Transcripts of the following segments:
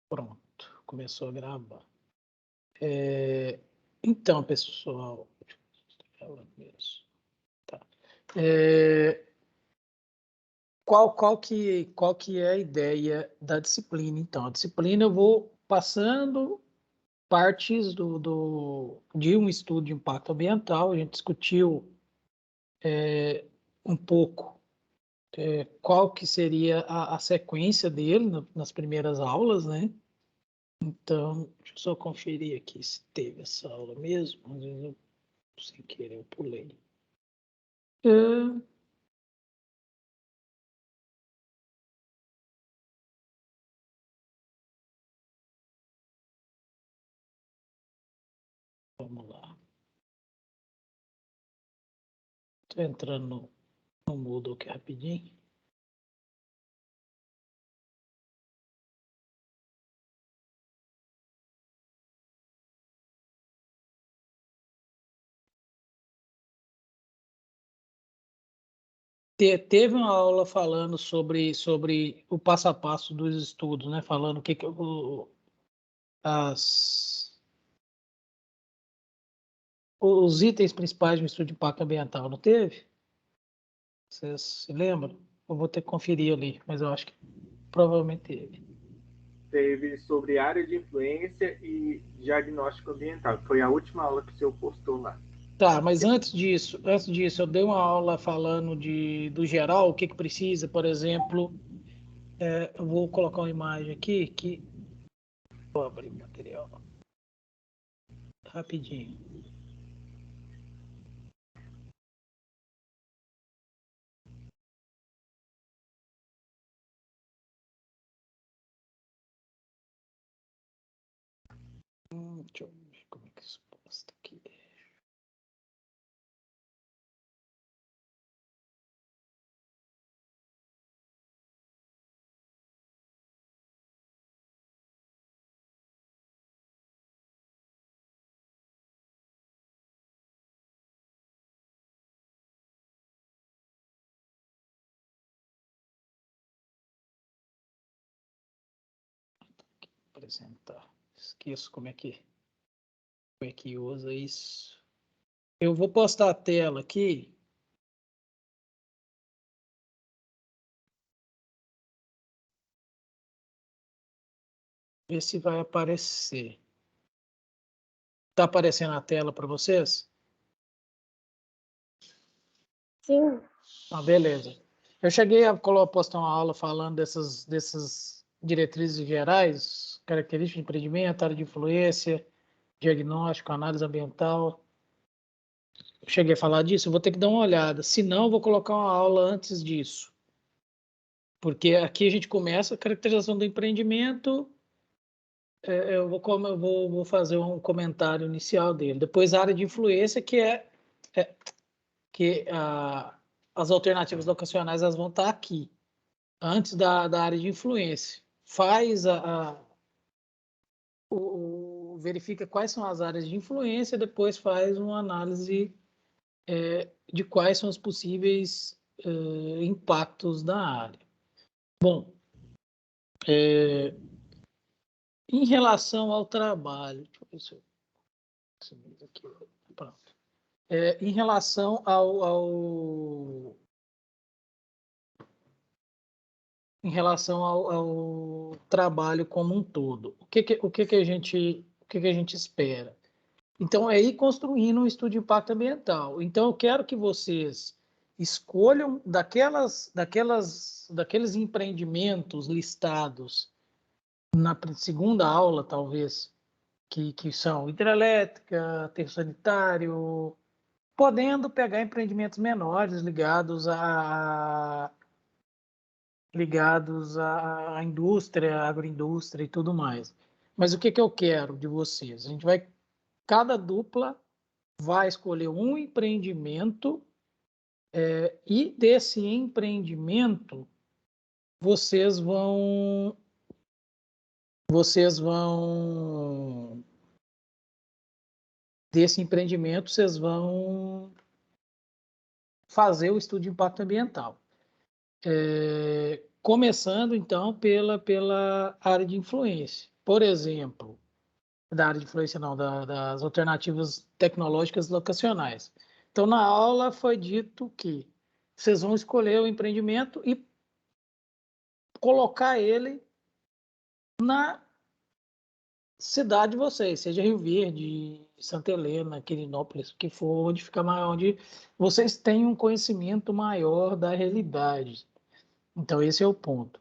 Pronto, começou a gravar. Então, pessoal, tá. Qual que é a ideia da disciplina? Então, a disciplina eu vou passando partes de um estudo de impacto ambiental. A gente discutiu um pouco qual que seria a sequência dele nas primeiras aulas, né? Então, deixa eu só conferir aqui se teve essa aula mesmo. Às vezes eu, sem querer, eu pulei. Vamos lá. Estou entrando no Moodle aqui rapidinho. Teve uma aula falando sobre o passo a passo dos estudos, né? Falando os itens principais do estudo de impacto ambiental, não teve? Vocês se lembram? Eu vou ter que conferir ali, mas eu acho que provavelmente teve. Teve sobre área de influência e diagnóstico ambiental. Foi a última aula que o senhor postou lá. Tá, mas antes disso, eu dei uma aula falando do geral, o que precisa, por exemplo, eu vou colocar uma imagem aqui que vou abrir o material rapidinho. Deixa eu ver como é que isso posta aqui. Apresentar. Esqueço como é que usa isso. Eu vou postar a tela aqui. Ver se vai aparecer. Tá aparecendo a tela para vocês? Sim. Ah, beleza. Eu cheguei a postar uma aula falando dessas diretrizes gerais, características de empreendimento, área de influência, diagnóstico, análise ambiental. Eu cheguei a falar disso, eu vou ter que dar uma olhada. Se não, eu vou colocar uma aula antes disso. Porque aqui a gente começa a caracterização do empreendimento, vou fazer um comentário inicial dele. Depois a área de influência, que as alternativas locacionais elas vão estar aqui, antes da área de influência. Faz verifica quais são as áreas de influência, depois faz uma análise de quais são os possíveis impactos da área. Bom, em relação ao trabalho, deixa eu ver se aqui, pronto. Em relação ao trabalho como um todo, o que a gente espera? Então, é ir construindo um estudo de impacto ambiental. Então, eu quero que vocês escolham daqueles empreendimentos listados na segunda aula, talvez, que são hidrelétrica, aterro sanitário, podendo pegar empreendimentos menores ligados à indústria, agroindústria e tudo mais. Mas o que eu quero de vocês? Cada dupla vai escolher um empreendimento e desse empreendimento vocês vão fazer o estudo de impacto ambiental. Começando, então, pela área de influência. por exemplo, da área de influência não, das alternativas tecnológicas locacionais. Então, na aula foi dito que vocês vão escolher o empreendimento e colocar ele na cidade de vocês, seja Rio Verde, Santa Helena, Quirinópolis, que for, onde fica maior, onde vocês têm um conhecimento maior da realidade. Então, esse é o ponto.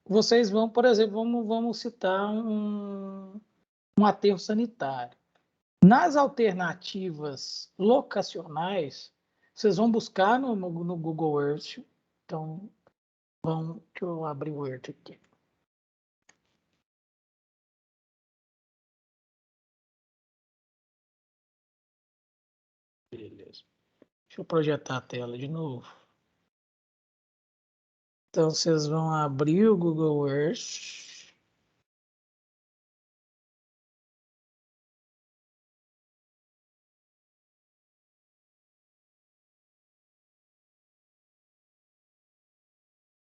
Vocês vão, por exemplo, vamos citar um aterro sanitário. Nas alternativas locacionais, vocês vão buscar no Google Earth. Então, deixa eu abrir o Earth aqui. Beleza. Deixa eu projetar a tela de novo. Então, vocês vão abrir o Google Earth.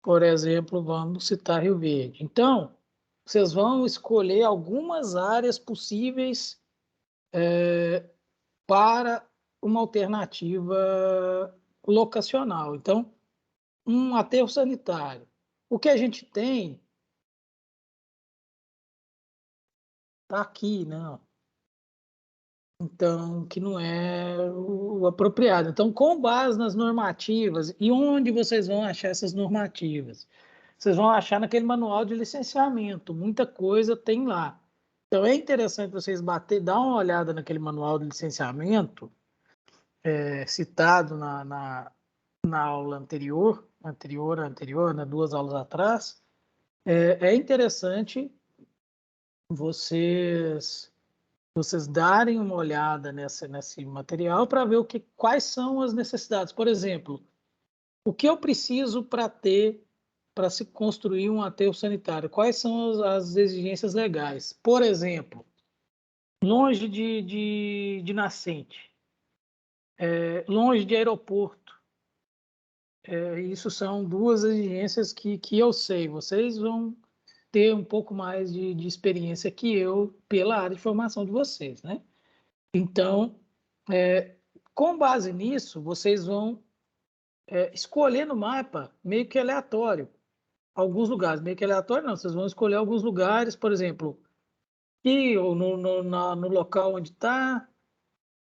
Por exemplo, vamos citar Rio Verde. Então, vocês vão escolher algumas áreas possíveis para uma alternativa locacional. Então, um aterro sanitário. O que a gente tem está aqui, né? Então, que não é o apropriado. Então, com base nas normativas, e onde vocês vão achar essas normativas? Vocês vão achar naquele manual de licenciamento, muita coisa tem lá. Então, é interessante vocês dar uma olhada naquele manual de licenciamento, citado na aula anterior, né, 2 aulas atrás. É interessante vocês darem uma olhada nesse material para ver quais são as necessidades. Por exemplo, o que eu preciso para se construir um aterro sanitário? Quais são as exigências legais? Por exemplo, longe de nascente, longe de aeroporto. Isso são 2 exigências que eu sei. Vocês vão ter um pouco mais de experiência que eu pela área de formação de vocês, né? Então, com base nisso, vocês vão escolher no mapa meio que aleatório. Alguns lugares, meio que aleatório não, vocês vão escolher alguns lugares, por exemplo, aqui ou no local onde está,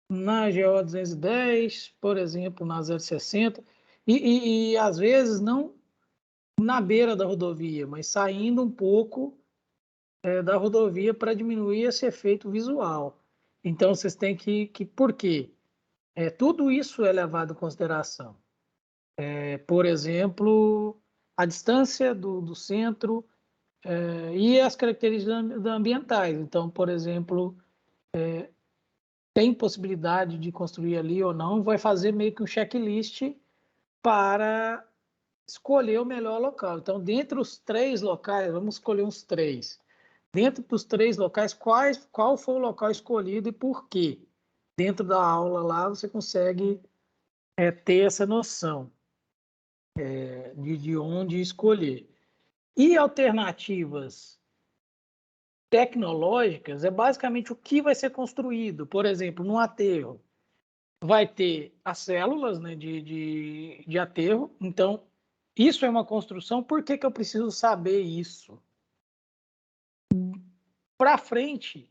na GO 210, por exemplo, na 060, e às vezes não na beira da rodovia, mas saindo um pouco da rodovia para diminuir esse efeito visual. Então, vocês têm por quê? Tudo isso é levado em consideração. Por exemplo, a distância do centro e as características ambientais. Então, por exemplo, tem possibilidade de construir ali ou não, vai fazer meio que um checklist para escolher o melhor local. Então, dentre os 3 locais, vamos escolher uns 3. Dentro dos 3 locais, qual foi o local escolhido e por quê? Dentro da aula lá, você consegue ter essa noção de onde escolher. E alternativas tecnológicas é basicamente o que vai ser construído. Por exemplo, no aterro, vai ter as células, né, de aterro. Então, isso é uma construção. Por que eu preciso saber isso? Para frente,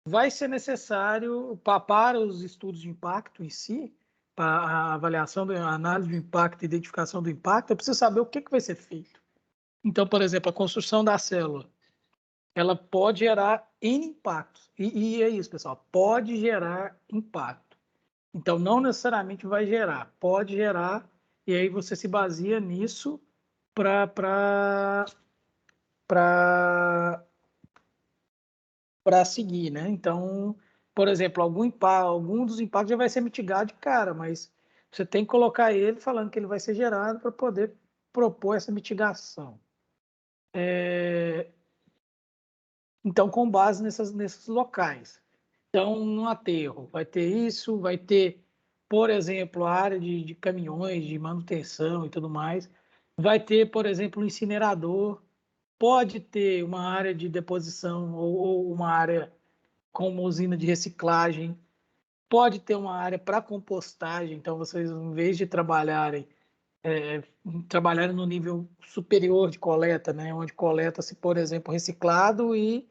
vai ser necessário, para os estudos de impacto em si, para a avaliação, a análise do impacto, identificação do impacto, eu preciso saber o que vai ser feito. Então, por exemplo, a construção da célula, ela pode gerar N impactos. E é isso, pessoal, pode gerar impacto. Então, não necessariamente vai gerar, pode gerar, e aí você se baseia nisso para seguir, né? Então, por exemplo, algum dos impactos já vai ser mitigado de cara, mas você tem que colocar ele falando que ele vai ser gerado para poder propor essa mitigação. Então, com base nesses locais. Então, no aterro, vai ter isso, vai ter, por exemplo, a área de caminhões, de manutenção e tudo mais. Vai ter, por exemplo, um incinerador. pode ter uma área de deposição ou uma área com uma usina de reciclagem, pode ter uma área para compostagem, então vocês, em vez de trabalharem no nível superior de coleta, né, onde coleta-se, por exemplo, reciclado e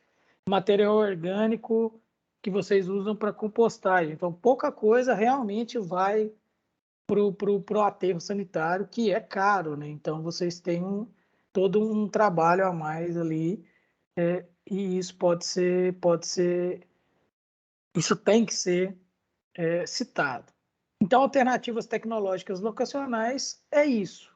material orgânico que vocês usam para compostagem. Então, pouca coisa realmente vai para o aterro sanitário, que é caro, né? Então, vocês têm todo um trabalho a mais ali, e isso isso tem que ser citado. Então, alternativas tecnológicas locacionais é isso.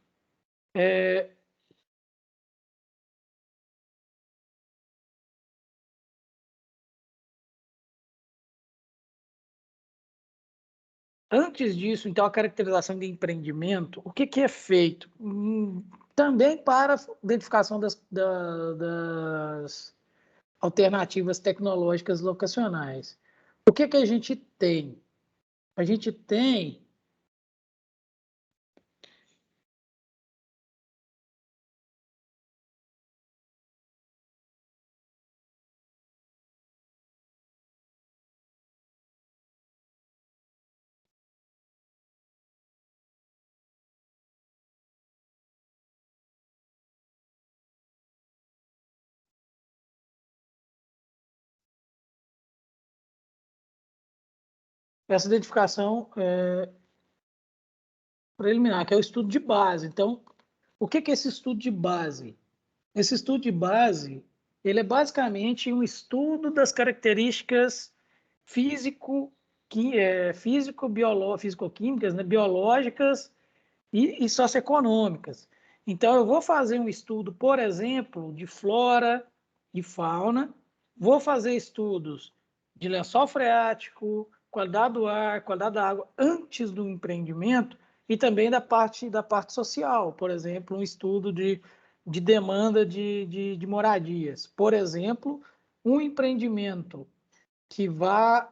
Antes disso, então, a caracterização de empreendimento, o que é feito? Também para identificação das alternativas tecnológicas locacionais. O que a gente tem? A gente tem essa identificação preliminar, que é o estudo de base. Então, o que é esse estudo de base? Esse estudo de base, ele é basicamente um estudo das características físico-químicas, né, biológicas e socioeconômicas. Então, eu vou fazer um estudo, por exemplo, de flora e fauna, vou fazer estudos de lençol freático, qualidade do ar, qualidade da água, antes do empreendimento, e também da parte social, por exemplo, um estudo de demanda de moradias. Por exemplo, um empreendimento que vai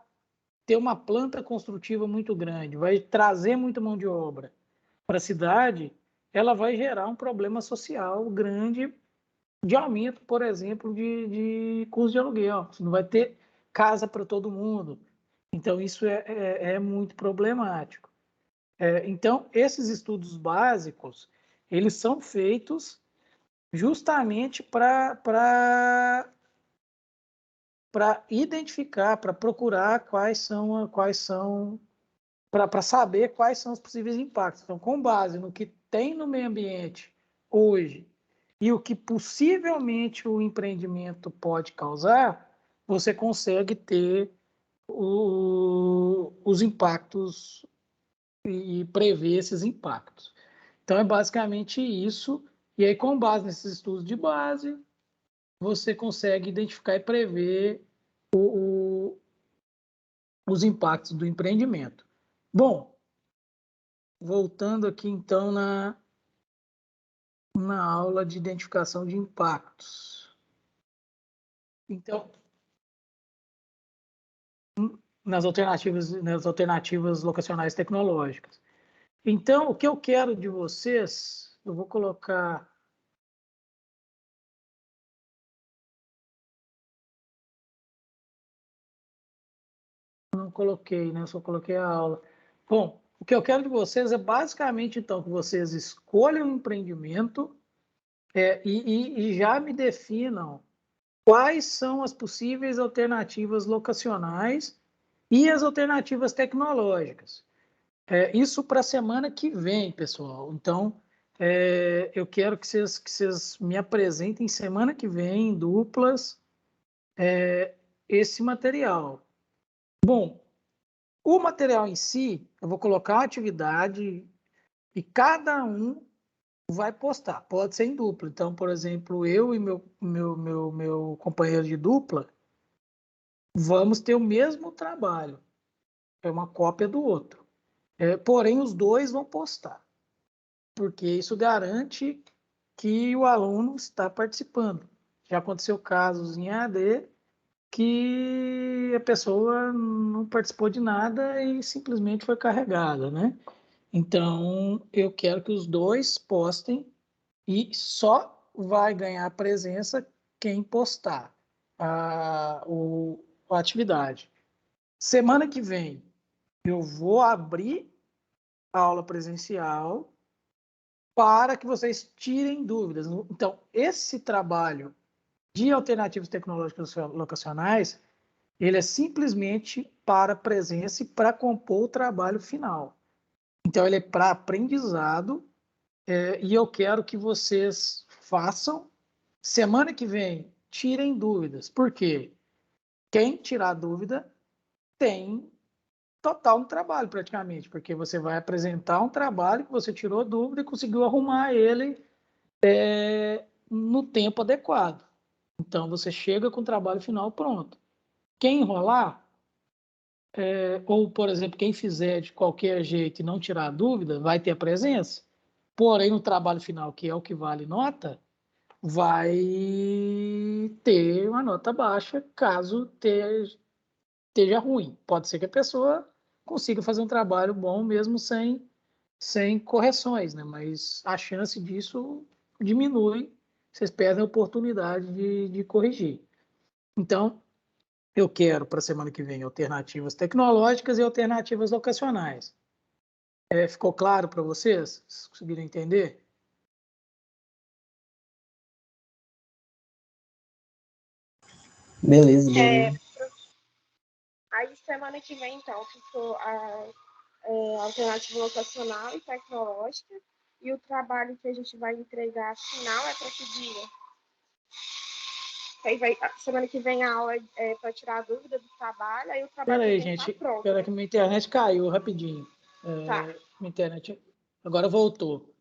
ter uma planta construtiva muito grande, vai trazer muita mão de obra para a cidade, ela vai gerar um problema social grande de aumento, por exemplo, de custo de aluguel. Você não vai ter casa para todo mundo. Então, isso é muito problemático. Então, esses estudos básicos, eles são feitos justamente para identificar, para procurar para saber quais são os possíveis impactos. Então, com base no que tem no meio ambiente hoje e o que possivelmente o empreendimento pode causar, você consegue ter os impactos e prever esses impactos. Então, é basicamente isso. E aí, com base nesses estudos de base, você consegue identificar e prever os impactos do empreendimento. Bom, voltando aqui então na aula de identificação de impactos. Então, nas alternativas locacionais tecnológicas. Então, o que eu quero de vocês, eu vou colocar. Não coloquei, né? Só coloquei a aula. Bom, o que eu quero de vocês é basicamente, então, que vocês escolham um empreendimento e já me definam quais são as possíveis alternativas locacionais e as alternativas tecnológicas. Isso para a semana que vem, pessoal. Então, eu quero que vocês me apresentem semana que vem, em duplas, esse material. Bom, o material em si, eu vou colocar uma atividade e cada um vai postar. Pode ser em dupla. Então, por exemplo, eu e meu companheiro de dupla vamos ter o mesmo trabalho. É uma cópia do outro. Porém, os dois vão postar, porque isso garante que o aluno está participando. Já aconteceu casos em AD que a pessoa não participou de nada e simplesmente foi carregada, né? Então, eu quero que os dois postem e só vai ganhar presença quem postar a atividade. Semana que vem, eu vou abrir a aula presencial para que vocês tirem dúvidas. Então, esse trabalho de alternativas tecnológicas locacionais, ele é simplesmente para presença e para compor o trabalho final. Então, ele é para aprendizado, e eu quero que vocês façam. Semana que vem, tirem dúvidas. Por quê? Quem tirar dúvida tem total no trabalho, praticamente, porque você vai apresentar um trabalho que você tirou dúvida e conseguiu arrumar ele no tempo adequado. Então, você chega com o trabalho final pronto. Quem enrolar, ou, por exemplo, quem fizer de qualquer jeito e não tirar dúvida, vai ter a presença. Porém, no trabalho final, que é o que vale nota, vai ter uma nota baixa caso esteja ruim. Pode ser que a pessoa consiga fazer um trabalho bom mesmo sem correções, né? Mas a chance disso diminui, vocês perdem a oportunidade de corrigir. Então, eu quero para a semana que vem alternativas tecnológicas e alternativas locacionais. Ficou claro para vocês? Vocês conseguiram entender? Beleza, beleza. Aí, semana que vem, então, ficou a alternativa locacional e tecnológica. E o trabalho que a gente vai entregar final é para que dia? Aí semana que vem a aula é para tirar a dúvida do trabalho, aí o trabalho Espera aí, tem que gente. estar pronto. Espera que minha internet caiu rapidinho. Tá. Minha internet agora voltou.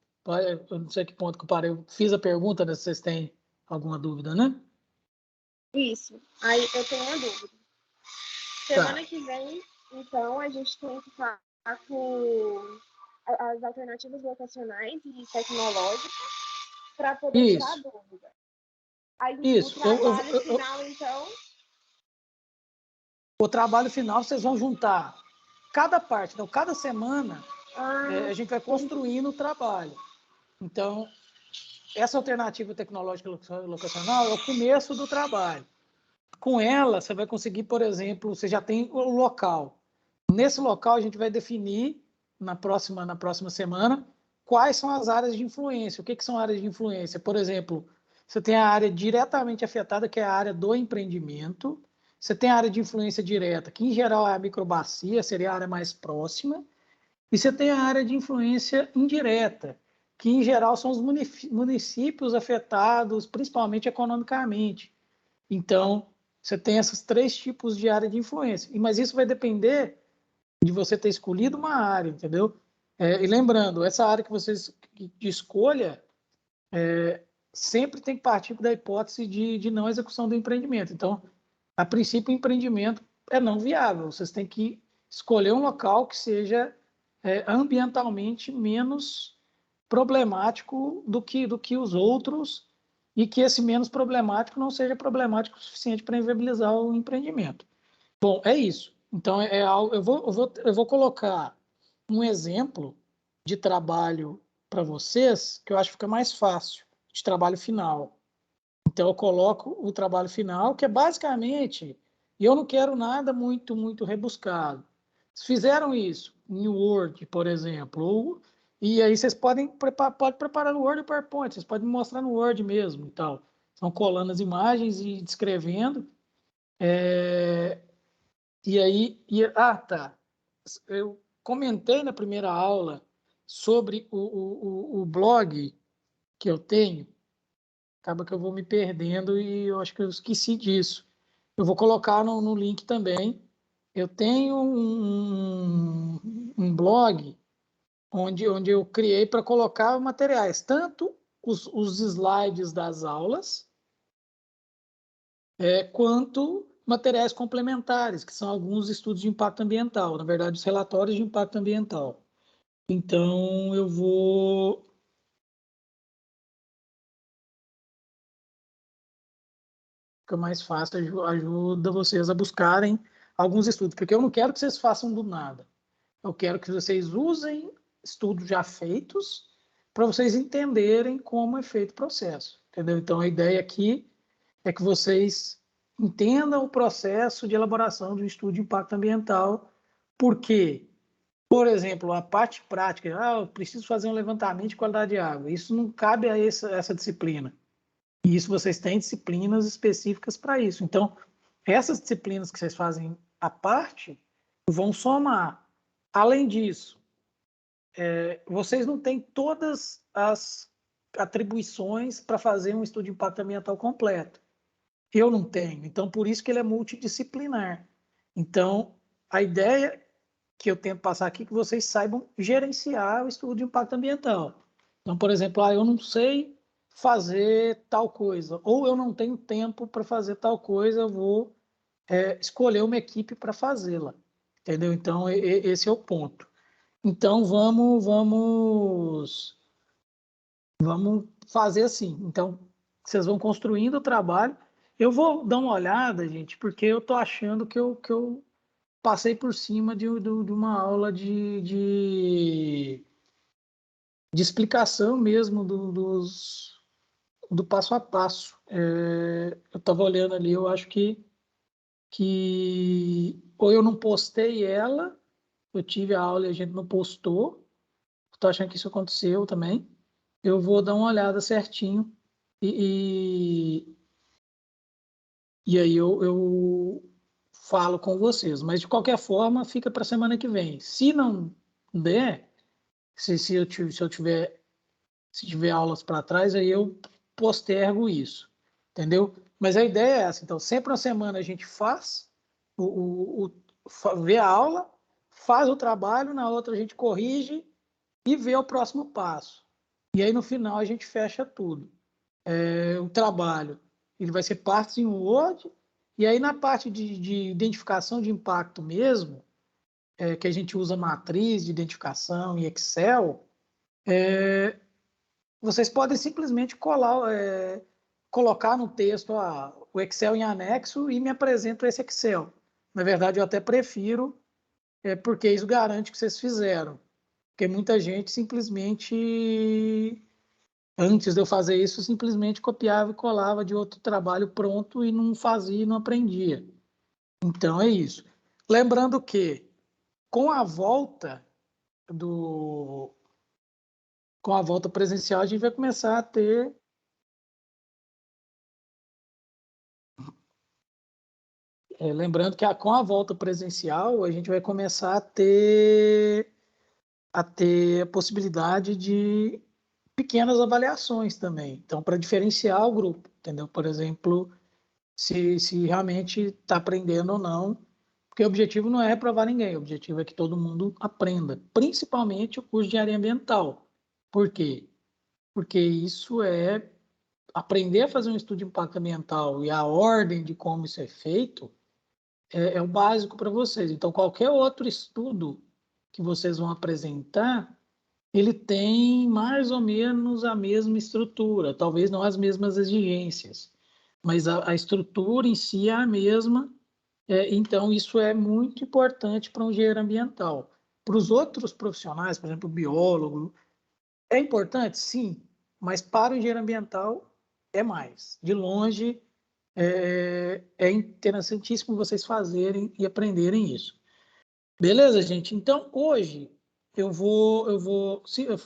Eu não sei que ponto que eu parei. Eu fiz a pergunta, né, se vocês têm alguma dúvida, né? Isso. Aí eu tenho uma dúvida. Semana que vem, então, a gente tem que estar com as alternativas locacionais e tecnológicas para poder tirar a dúvida. Aí Isso. o trabalho final, então... O trabalho final, vocês vão juntar cada parte. Então, cada semana, a gente vai construindo o trabalho. Então, essa alternativa tecnológica locacional é o começo do trabalho. Com ela, você vai conseguir, por exemplo, você já tem o local. Nesse local, a gente vai definir, na próxima semana, quais são as áreas de influência. O que são áreas de influência? Por exemplo, você tem a área diretamente afetada, que é a área do empreendimento. Você tem a área de influência direta, que em geral é a microbacia, seria a área mais próxima. E você tem a área de influência indireta, que em geral são os municípios afetados, principalmente economicamente. Então, você tem esses 3 tipos de área de influência. Mas isso vai depender de você ter escolhido uma área, entendeu? E lembrando, essa área que você escolha sempre tem que partir da hipótese de não execução do empreendimento. Então, a princípio, o empreendimento é não viável. Vocês têm que escolher um local que seja ambientalmente menos problemático do que os outros e que esse menos problemático não seja problemático o suficiente para inviabilizar o empreendimento. Bom, é isso. Então, eu vou colocar um exemplo de trabalho para vocês que eu acho que fica mais fácil, de trabalho final. Então, eu coloco o trabalho final, que é basicamente, e eu não quero nada muito, muito rebuscado. Se fizeram isso em Word, por exemplo, e aí vocês podem preparar no Word ou PowerPoint, vocês podem mostrar no Word mesmo e tal. Estão colando as imagens e descrevendo. Tá. Eu comentei na primeira aula sobre o blog que eu tenho. Acaba que eu vou me perdendo e eu acho que eu esqueci disso. Eu vou colocar no link também. Eu tenho um blog onde eu criei para colocar materiais, tanto os slides das aulas, quanto materiais complementares, que são alguns estudos de impacto ambiental, na verdade, os relatórios de impacto ambiental. Então, eu vou... Fica mais fácil, ajuda vocês a buscarem alguns estudos, porque eu não quero que vocês façam do nada. Eu quero que vocês usem estudos já feitos para vocês entenderem como é feito o processo, entendeu? Então, a ideia aqui é que vocês entendam o processo de elaboração do estudo de impacto ambiental, porque, por exemplo, a parte prática, eu preciso fazer um levantamento de qualidade de água, isso não cabe a essa disciplina. E isso vocês têm disciplinas específicas para isso. Então, essas disciplinas que vocês fazem à parte vão somar. Além disso, vocês não têm todas as atribuições para fazer um estudo de impacto ambiental completo. Eu não tenho. Então, por isso que ele é multidisciplinar. Então, a ideia que eu tento passar aqui é que vocês saibam gerenciar o estudo de impacto ambiental. Então, por exemplo, eu não sei fazer tal coisa, ou eu não tenho tempo para fazer tal coisa, eu vou escolher uma equipe para fazê-la. Entendeu? Então, esse é o ponto. Então, vamos fazer assim. Então, vocês vão construindo o trabalho. Eu vou dar uma olhada, gente, porque eu estou achando que eu passei por cima de uma aula de explicação mesmo do passo a passo. Eu estava olhando ali, eu acho que ou eu não postei ela, eu tive a aula e a gente não postou. Estou achando que isso aconteceu também. Eu vou dar uma olhada certinho e aí eu falo com vocês. Mas, de qualquer forma, fica para a semana que vem. Se não der, se eu tiver aulas para trás, aí eu postergo isso, entendeu? Mas a ideia é essa. Então, sempre na semana a gente faz, vê a aula, faz o trabalho, na outra a gente corrige e vê o próximo passo. E aí, no final, a gente fecha tudo. O trabalho ele vai ser partes em Word, e aí na parte de identificação de impacto mesmo, que a gente usa matriz de identificação e Excel, vocês podem simplesmente colocar no texto o Excel em anexo e me apresento esse Excel. Na verdade, eu até prefiro, porque isso garante que vocês fizeram. Porque muita gente simplesmente, antes de eu fazer isso, simplesmente copiava e colava de outro trabalho pronto e não fazia e não aprendia. Então, é isso. Lembrando que, com a volta do... com a volta presencial, a gente vai começar a ter... lembrando que com a volta presencial, a gente vai começar a ter a possibilidade de pequenas avaliações também. Então, para diferenciar o grupo, entendeu? Por exemplo, se realmente está aprendendo ou não, porque o objetivo não é reprovar ninguém, o objetivo é que todo mundo aprenda, principalmente o curso de área ambiental. Por quê? Porque isso aprender a fazer um estudo de impacto ambiental e a ordem de como isso é feito é o básico para vocês. Então, qualquer outro estudo que vocês vão apresentar, ele tem mais ou menos a mesma estrutura, talvez não as mesmas exigências, mas a estrutura em si é a mesma. Então, isso é muito importante para um engenheiro ambiental. Para os outros profissionais, por exemplo, o biólogo, é importante? Sim, mas para o engenheiro ambiental é mais. De longe, é interessantíssimo vocês fazerem e aprenderem isso. Beleza, gente? Então, hoje eu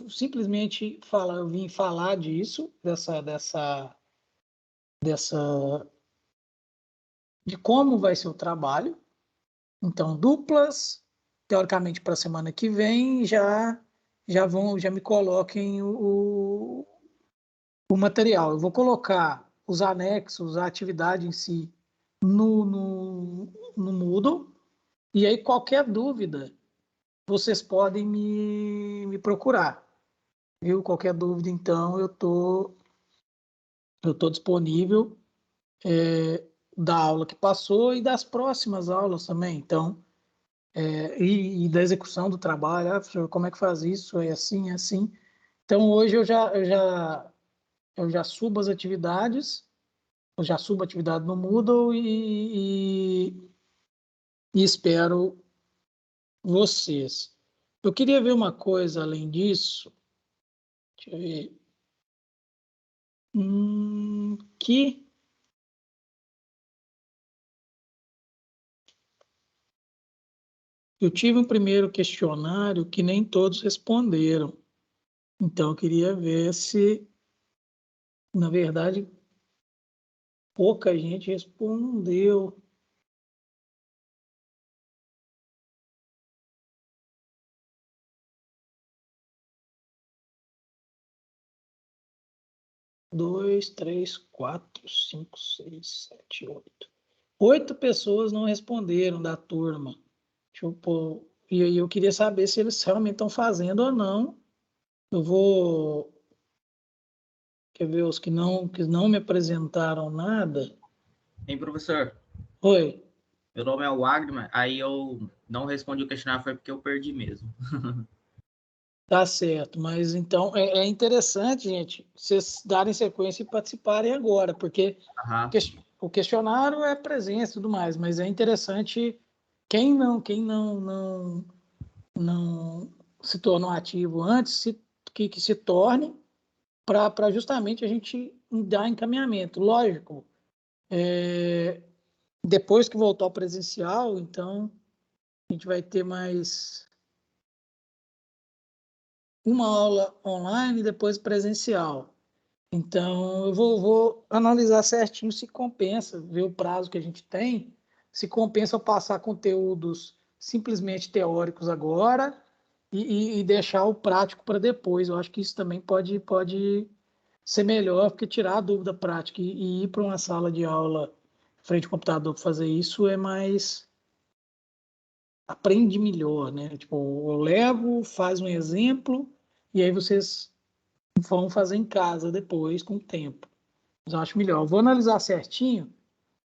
simplesmente falar, eu vim falar disso, de como vai ser o trabalho. Então, duplas, teoricamente para a semana que vem, já me coloquem o material. Eu vou colocar os anexos, a atividade em si no Moodle, e aí qualquer dúvida vocês podem me procurar, viu? Qualquer dúvida, então, eu tô disponível da aula que passou e das próximas aulas também, então, e da execução do trabalho, professor, como é que faz isso? É assim, é assim. Então, hoje eu já subo as atividades, eu já subo a atividade no Moodle e espero vocês. Eu queria ver uma coisa além disso. Deixa eu ver. Que eu tive um primeiro questionário que nem todos responderam. Então, eu queria ver se, na verdade, pouca gente respondeu. Dois, três, quatro, cinco, seis, sete, oito. 8 pessoas não responderam da turma. Deixa eu pôr. E aí eu queria saber se eles realmente estão fazendo ou não. Eu vou. Quer ver os que não me apresentaram nada? Hein, professor? Oi. Meu nome é Wagner, aí eu não respondi o questionário, foi porque eu perdi mesmo. Tá certo, mas então é interessante, gente, vocês darem sequência e participarem agora, porque Aham. o questionário é presença e tudo mais, mas é interessante quem não se tornou ativo antes, que se torne para justamente a gente dar encaminhamento. Lógico, depois que voltar ao presencial, então a gente vai ter mais uma aula online e depois presencial. Então, eu vou analisar certinho se compensa, ver o prazo que a gente tem, se compensa eu passar conteúdos simplesmente teóricos agora e deixar o prático para depois. Eu acho que isso também pode ser melhor, porque tirar a dúvida prática e ir para uma sala de aula frente ao computador para fazer isso é mais. Aprende melhor, né? Tipo, eu levo, faz um exemplo, e aí vocês vão fazer em casa depois, com o tempo. Mas eu acho melhor. Eu vou analisar certinho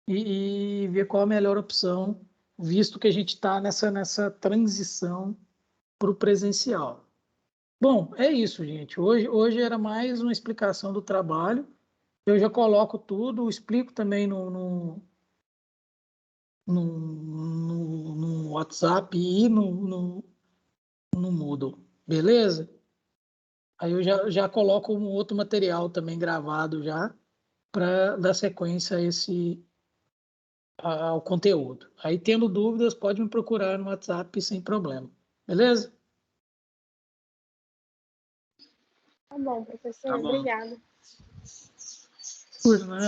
e ver qual a melhor opção, visto que a gente está nessa transição para o presencial. Bom, é isso, gente. Hoje era mais uma explicação do trabalho. Eu já coloco tudo, explico também no WhatsApp e no Moodle. Beleza? Aí eu já coloco um outro material também gravado já para dar sequência ao conteúdo. Aí, tendo dúvidas, pode me procurar no WhatsApp sem problema. Beleza? Tá bom, professor. Tá bom. Obrigada. Por nada.